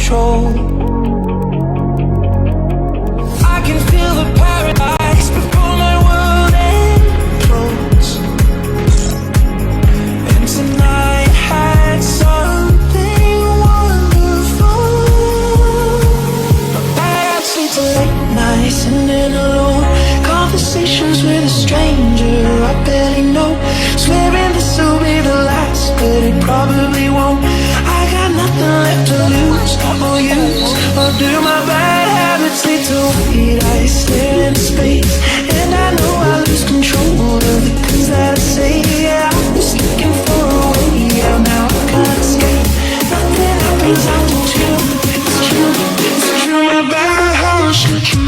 control. I can feel the paradise before my world implodes. And tonight had something wonderful. I sleep till late nights sitting alone. Conversations with a stranger I barely know. Swearing this will be the last, but it probably won't. I got nothing left to lose or use or do. My bad habits lead to weed. I stare into space, and I know I lose control of the things that I say. Yeah, I was looking for a way out, now I can't escape. Nothing happens after two. It's true, it's true. My bad habits lead to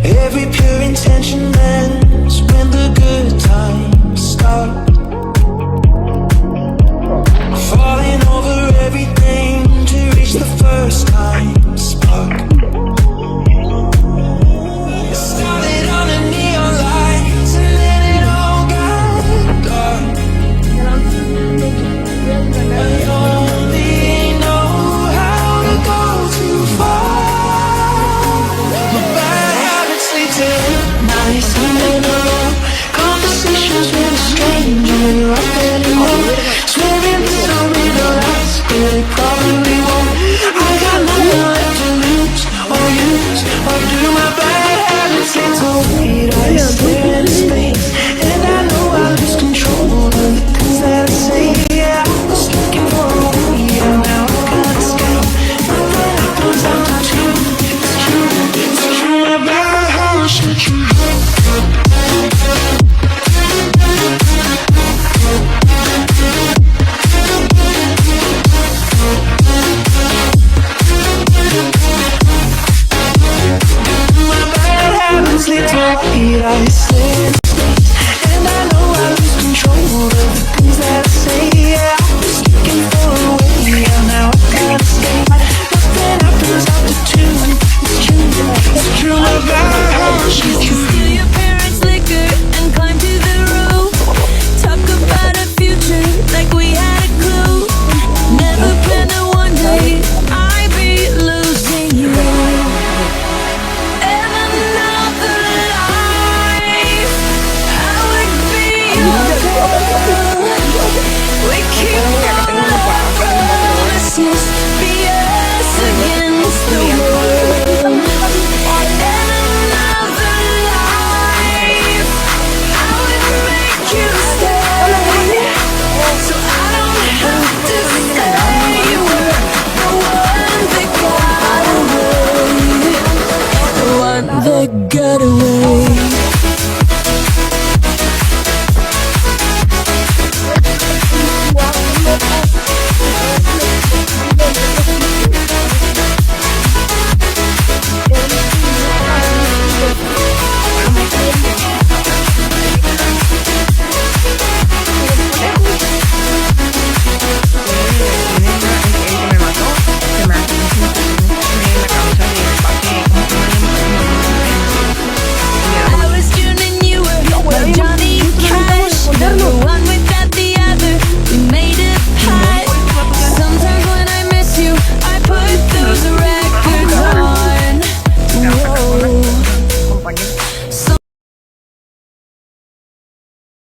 every pure intention ends when the good times start. Falling over everything to reach the first time spark. It started on a neon light and then it all got dark. I only know how to go too far. Bad habits lead to nights sitting alone. Conversations with a stranger I barely know. Swearing this will be the last, but it probably won't. I got nothing left to lose or use or do. My bad habits lead to weed. I stare into space, and I know I lose control of the things that I say. Yeah, I was looking for a way out, now I can't escape. Nothing happens after two. It's true, it's true. My bad habits lead to lead to weed. I stare.